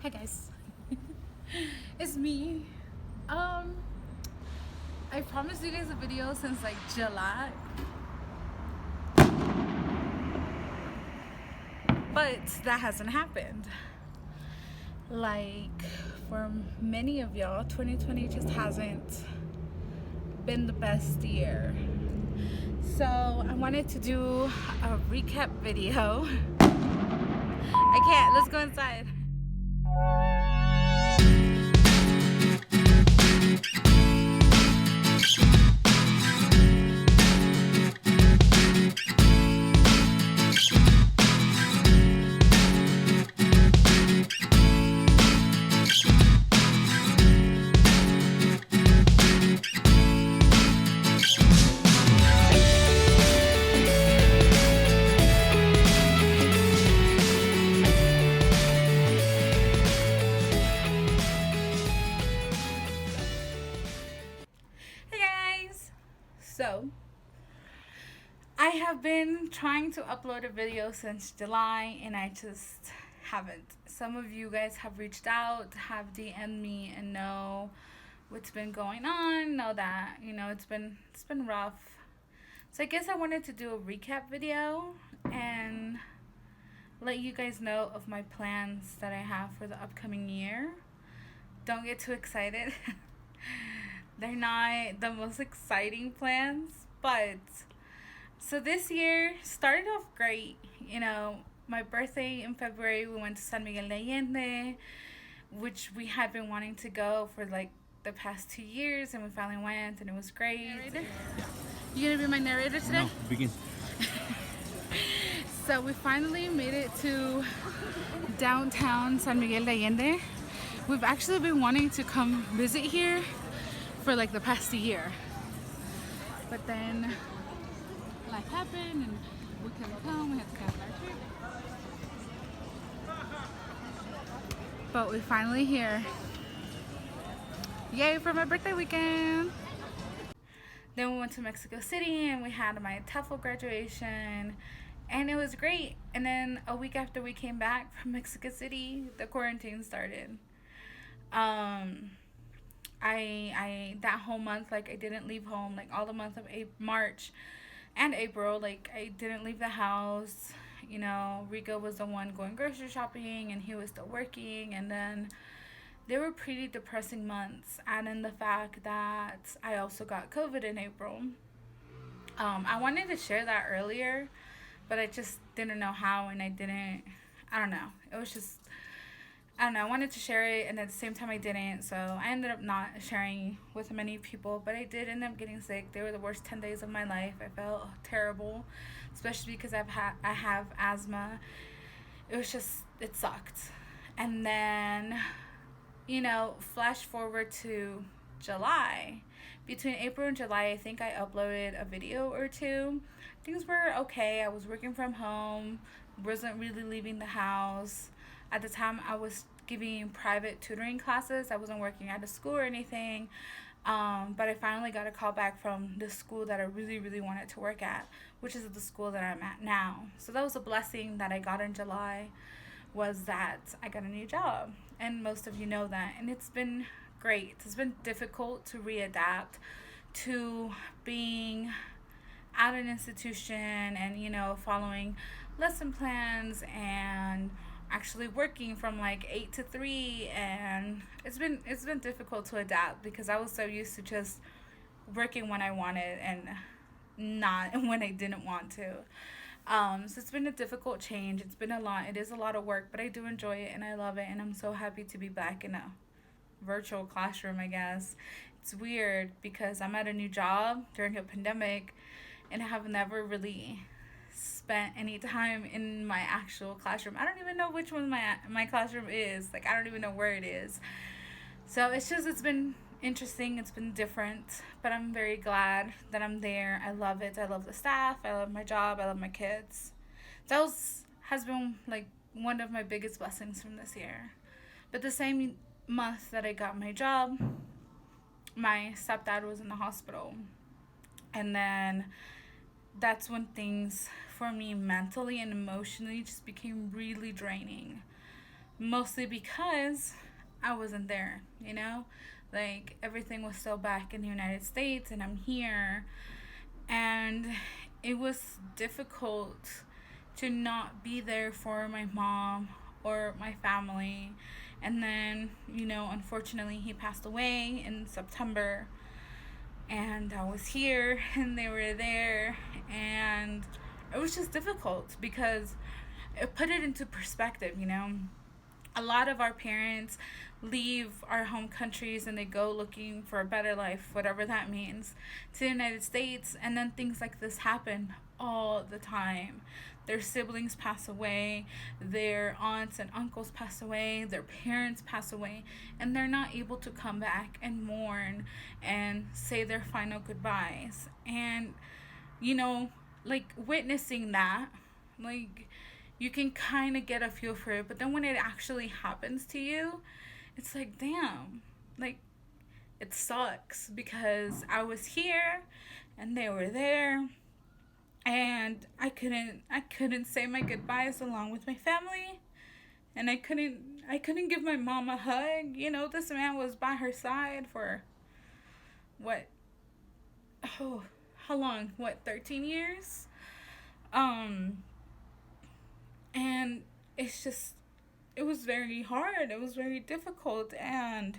Hi guys, it's me. I promised you guys a video since like July, but that hasn't happened. Like for many of y'all, 2020 just hasn't been the best year. So I wanted to do a recap video. I can't. Let's go inside. Hey guys. So I have been trying to upload a video since July and I just haven't. Some of you guys have reached out, have DM'd me and know what's been going on, know that, it's been rough. So I guess I wanted to do a recap video and let you guys know of my plans that I have for the upcoming year. Don't get too excited. They're not the most exciting plans, but so this year started off great. My birthday in February, we went to San Miguel de Allende, which we had been wanting to go for like the past 2 years, and we finally went, and it was great. Narrator? You gonna be my narrator today? No, begin. So we finally made it to downtown San Miguel de Allende. We've actually been wanting to come visit here for like the past year, but then life happened and we couldn't come. We had to cancel our trip, but we're finally here. Yay for my birthday weekend. Then we went to Mexico City and we had my TEFL graduation, and it was great. And then a week after we came back from Mexico City, the quarantine started. I that whole month, like, I didn't leave home, like all the month of March and April, like I didn't leave the house. Rico was the one going grocery shopping and he was still working, and then they were pretty depressing months. And then the fact that I also got COVID in April. I wanted to share that earlier, but I just didn't know how, and I don't know. It was just, I don't know. I wanted to share it, and at the same time I didn't. So I ended up not sharing with many people, but I did end up getting sick. They were the worst 10 days of my life. I felt terrible, especially because I have asthma. It sucked. And then, flash forward to July. Between April and July, I think I uploaded a video or two. Things were okay. I was working from home, wasn't really leaving the house. At the time, I was giving private tutoring classes. I wasn't working at a school or anything. But I finally got a call back from the school that I really, really wanted to work at, which is the school that I'm at now. So that was a blessing that I got in July, was that I got a new job. And most of you know that. And it's been great. It's been difficult to readapt to being at an institution and, following lesson plans and actually working from like 8 to 3, and it's been difficult to adapt because I was so used to just working when I wanted and not when I didn't want to. So it's been a difficult change. It's been a lot. It is a lot of work, but I do enjoy it and I love it, and I'm so happy to be back in a virtual classroom, I guess. It's weird because I'm at a new job during a pandemic and I have never really spent any time in my actual classroom. I don't even know which one my classroom is. Like, I don't even know where it is. So it's been interesting. It's been different, but I'm very glad that I'm there. I love it. I love the staff. I love my job. I love my kids. Has been like one of my biggest blessings from this year. But the same month that I got my job, my stepdad was in the hospital, and then that's when things for me mentally and emotionally just became really draining. mostly because I wasn't there, you know? Like, everything was still back in the United States, and I'm here. And it was difficult to not be there for my mom or my family. And then, unfortunately, he passed away in September, and I was here and they were there, and it was just difficult because it put it into perspective. A lot of our parents leave our home countries and they go looking for a better life, whatever that means, to the United States, and then things like this happen all the time. Their siblings pass away, their aunts and uncles pass away, their parents pass away, and they're not able to come back and mourn and say their final goodbyes. And, you know, like witnessing that, like, you can kind of get a feel for it, but then when it actually happens to you, it's like, damn, like, it sucks because I was here and they were there, and I couldn't say my goodbyes along with my family, and I couldn't give my mom a hug. This man was by her side for what? Oh, how long? What, 13 years? Um and it's just, it was very hard. It was very difficult, and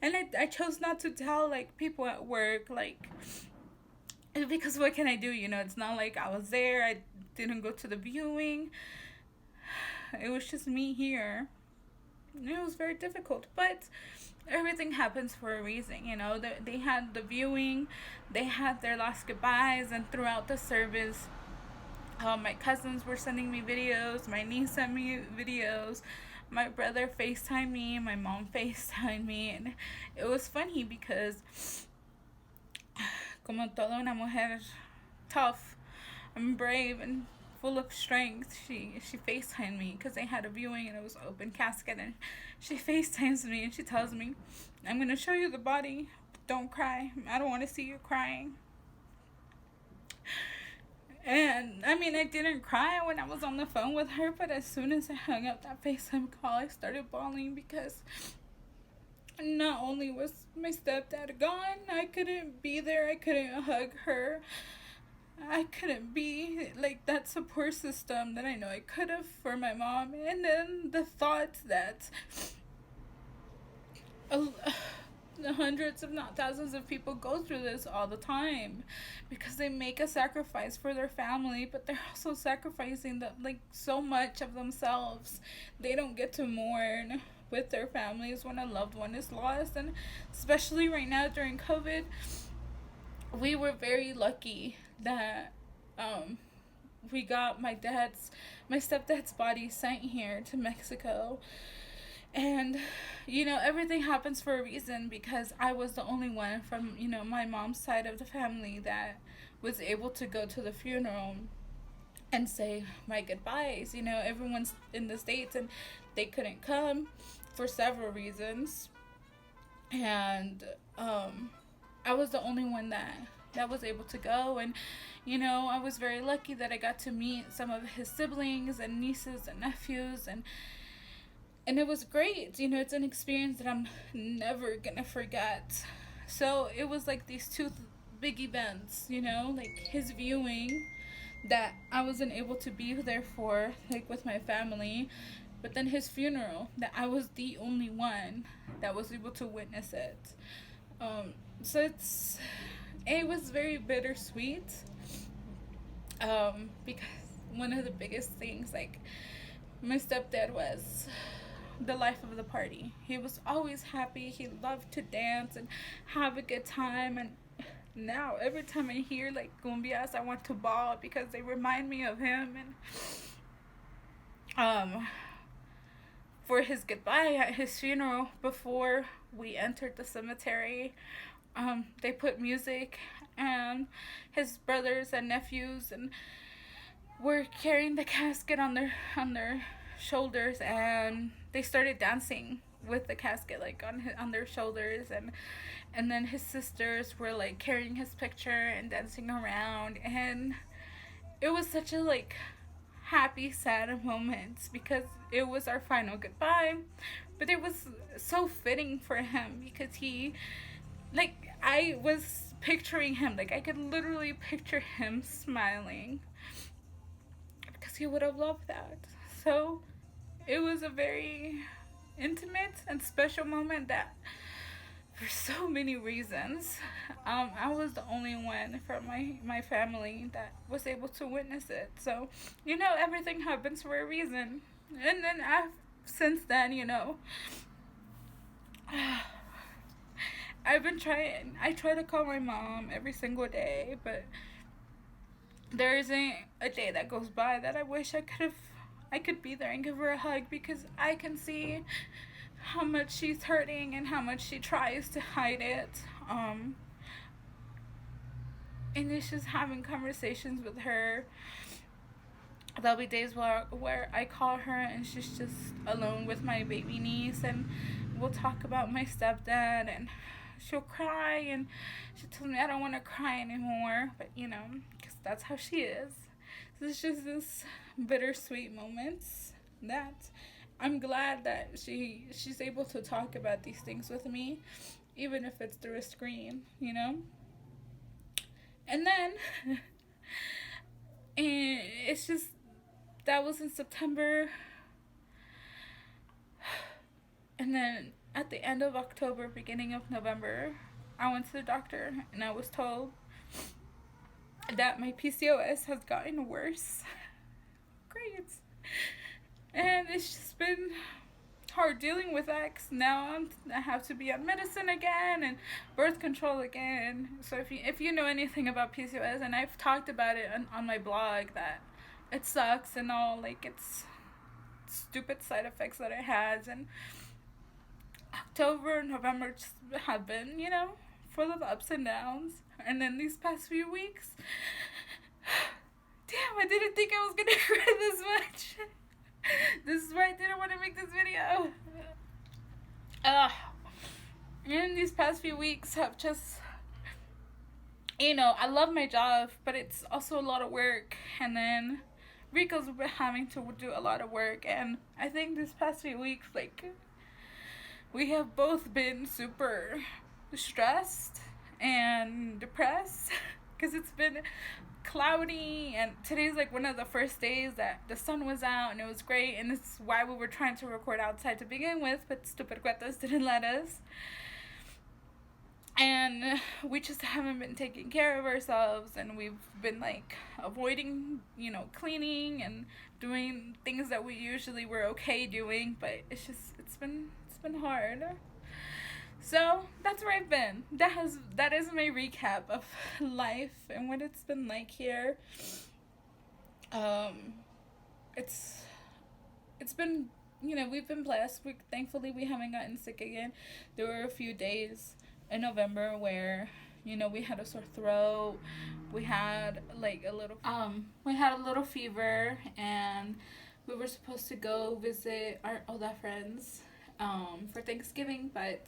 I chose not to tell, like, people at work, like, because what can I do? It's not like I was there. I didn't go to the viewing. It was just me here. It was very difficult, but everything happens for a reason. They had the viewing, they had their last goodbyes, and throughout the service, my cousins were sending me videos, my niece sent me videos, my brother FaceTimed me, my mom FaceTimed me, and it was funny because, como toda una mujer, tough, I'm brave and full of strength, she FaceTimed me because they had a viewing and it was open casket, and she FaceTimes me and she tells me, I'm going to show you the body, don't cry, I don't want to see you crying. And I mean, I didn't cry when I was on the phone with her, but as soon as I hung up that FaceTime call, I started bawling because not only was my stepdad gone, I couldn't be there, I couldn't hug her, I couldn't be like that support system that I know I could have for my mom. And then the thought that the hundreds, if not thousands, of people go through this all the time because they make a sacrifice for their family, but they're also sacrificing so much of themselves. They don't get to mourn with their families when a loved one is lost, and especially right now during COVID, we were very lucky that we got my stepdad's body sent here to Mexico. And, everything happens for a reason because I was the only one from, my mom's side of the family that was able to go to the funeral and say my goodbyes. Everyone's in the States and they couldn't come for several reasons. And I was the only one that was able to go. And, I was very lucky that I got to meet some of his siblings and nieces and nephews, and it was great. It's an experience that I'm never gonna forget. So it was like these two big events, like his viewing that I wasn't able to be there for, like with my family, but then his funeral that I was the only one that was able to witness it. So it was very bittersweet, because one of the biggest things, like, my stepdad was the life of the party. He was always happy. He loved to dance and have a good time. And now every time I hear like cumbias, I want to bawl because they remind me of him. And for his goodbye at his funeral, before we entered the cemetery, they put music, and his brothers and nephews and were carrying the casket on their shoulders, and they started dancing with the casket, like on their shoulders, and then his sisters were like carrying his picture and dancing around, and it was such a like happy, sad moments because it was our final goodbye. But it was so fitting for him because he, like, I was picturing him, like, I could literally picture him smiling because he would have loved that. So it was a very intimate and special moment that, for so many reasons, I was the only one from my family that was able to witness it. So, everything happens for a reason. And then since then, I try to call my mom every single day, but there isn't a day that goes by that I wish I could be there and give her a hug because I can see how much she's hurting and how much she tries to hide it. And it's just having conversations with her. There'll be days where I call her and she's just alone with my baby niece, and we'll talk about my stepdad, and she'll cry and she tells me I don't want to cry anymore, but because that's how she is. So it's just this bittersweet moments that I'm glad that she's able to talk about these things with me, even if it's through a screen. And then, and it's just, that was in September. And then at the end of October, beginning of November, I went to the doctor and I was told that my PCOS has gotten worse. Great. And it's just been hard dealing with that, 'cause now I have to be on medicine again and birth control again. So if you know anything about PCOS, and I've talked about it on my blog, that it sucks and all, like, it's stupid side effects that it has. And October and November just have been, full of ups and downs. And then these past few weeks, damn, I didn't think I was gonna cry this much. This is why I didn't want to make this video. And these past few weeks have just, I love my job, but it's also a lot of work. And then Rico's been having to do a lot of work. And I think these past few weeks, like, we have both been super stressed and depressed because it's been cloudy, and today's like one of the first days that the sun was out and it was great, and this is why we were trying to record outside to begin with, but stupid Guetas didn't let us. And we just haven't been taking care of ourselves, and we've been like avoiding, cleaning and doing things that we usually were okay doing, but it's been hard. So that's where I've been. That is my recap of life and what it's been like here. It's been, we've been blessed. Thankfully we haven't gotten sick again. There were a few days in November where, we had a sore throat. We had like a little fever, and we were supposed to go visit our older friends for Thanksgiving, but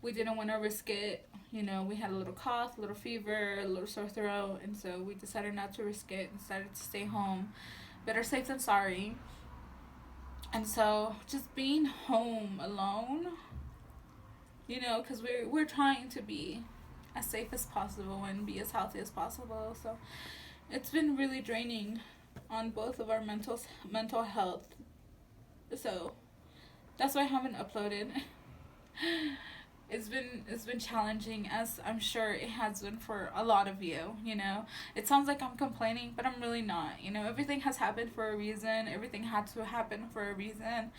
we didn't want to risk it. We had a little cough, a little fever, a little sore throat, and so we decided not to risk it and decided to stay home. Better safe than sorry. And so just being home alone, because we're trying to be as safe as possible and be as healthy as possible. So it's been really draining on both of our mental health. So that's why I haven't uploaded. It's been challenging, as I'm sure it has been for a lot of you. It sounds like I'm complaining, but I'm really not. Everything has happened for a reason. Everything had to happen for a reason.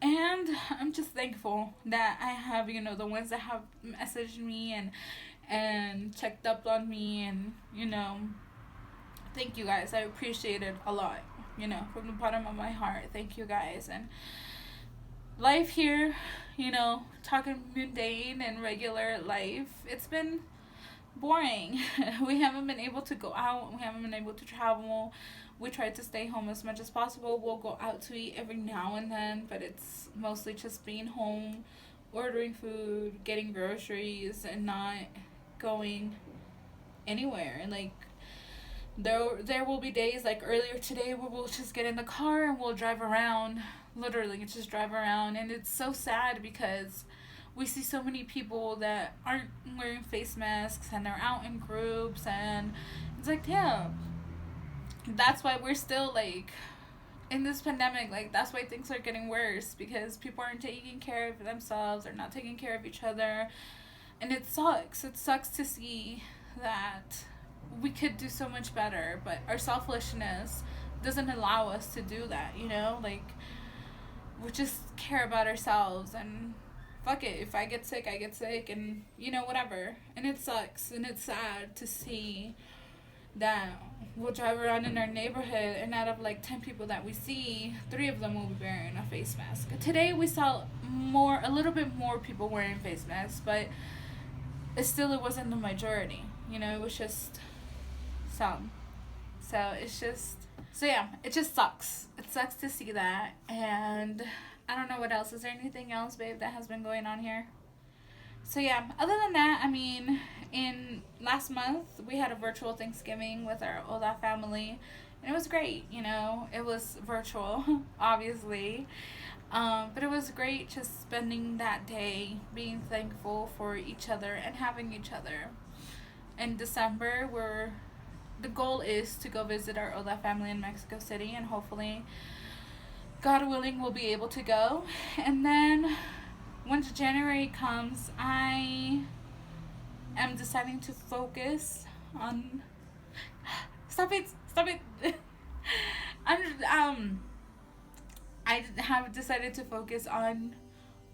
And I'm just thankful that I have, the ones that have messaged me and checked up on me, and, thank you guys. I appreciate it a lot, from the bottom of my heart. Thank you guys. And life here, talking mundane and regular life, it's been boring. We haven't been able to go out. We haven't been able to travel. We try to stay home as much as possible. We'll go out to eat every now and then, but it's mostly just being home, ordering food, getting groceries, and not going anywhere. Like, There will be days like earlier today where we'll just get in the car and we'll drive around, literally just drive around, and it's so sad because we see so many people that aren't wearing face masks and they're out in groups, and it's like, damn, that's why we're still like in this pandemic. Like, that's why things are getting worse, because people aren't taking care of themselves, they're not taking care of each other, and it sucks to see that we could do so much better, but our selfishness doesn't allow us to do that, you know? Like, we just care about ourselves, and fuck it. If I get sick, I get sick, and, you know, whatever. And it sucks, and it's sad to see that we'll drive around in our neighborhood, and out of like 10 people that we see, 3 of them will be wearing a face mask. Today we saw a little bit more people wearing face masks, but it wasn't the majority. You know, it was just some. So it's just, so yeah, it just sucks. It sucks to see that. And I don't know what else. Is there anything else, babe, that has been going on here? So yeah, other than that, I mean, in last month we had a virtual Thanksgiving with our Ola family, and it was great. You know, it was virtual, obviously, but it was great just spending that day being thankful for each other and having each other. In December, the goal is to go visit our Ola family in Mexico City, and hopefully, God willing, we'll be able to go. And then once January comes, I am deciding to focus on. Stop it! Stop it! I have decided to focus on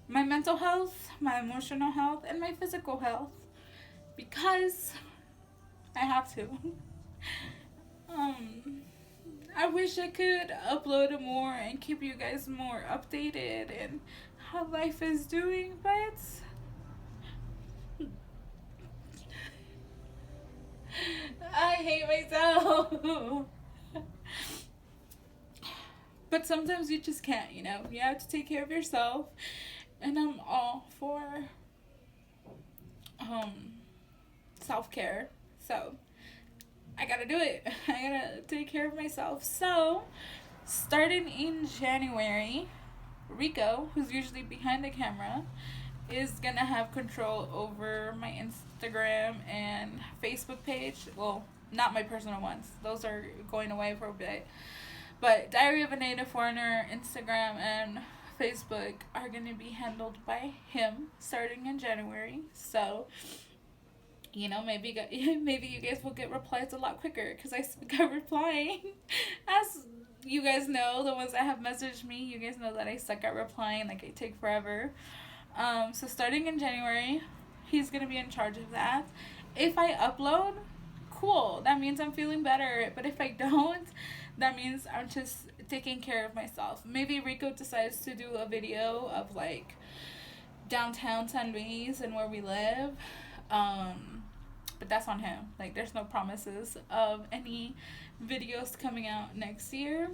my mental health, my emotional health, and my physical health, because I have to. I wish I could upload more and keep you guys more updated and how life is doing, but I hate myself. But sometimes you just can't, you know? You have to take care of yourself, and I'm all for self-care. So I gotta do it. I gotta take care of myself. So starting in January, Rico, who's usually behind the camera, is gonna have control over my Instagram and Facebook page. Well, not my personal ones, those are going away for a bit, but Diary of a Native Foreigner, Instagram, and Facebook are gonna be handled by him starting in January. So, you know, maybe you guys will get replies a lot quicker, because I suck at replying. As you guys know, the ones that have messaged me, you guys know that I suck at replying. Like, I take forever. So starting in January, he's gonna be in charge of that. If I upload, cool. That means I'm feeling better. But if I don't, that means I'm just taking care of myself. Maybe Rico decides to do a video of like downtown San Luis and where we live. But that's on him. Like, there's no promises of any videos coming out next year.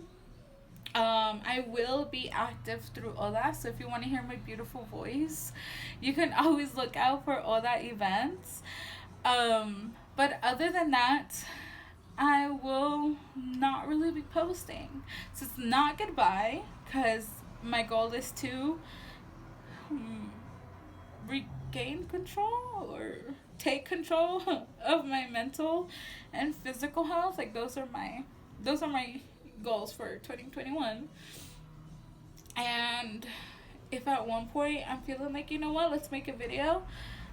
I will be active through Oda, so if you want to hear my beautiful voice, you can always look out for Oda events. But other than that, I will not really be posting. So it's not goodbye, because my goal is to regain control or take control of my mental and physical health. Like, those are my goals for 2021. And if at one point I'm feeling like, you know what, let's make a video,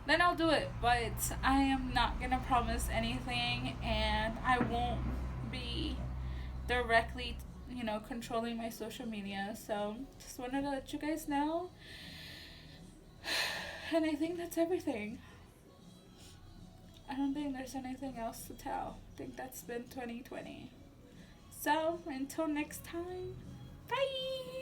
then I'll do it. But I am not gonna promise anything, and I won't be directly, you know, controlling my social media. So just wanted to let you guys know. And I think that's everything. I don't think there's anything else to tell. I think that's been 2020. So until next time, bye.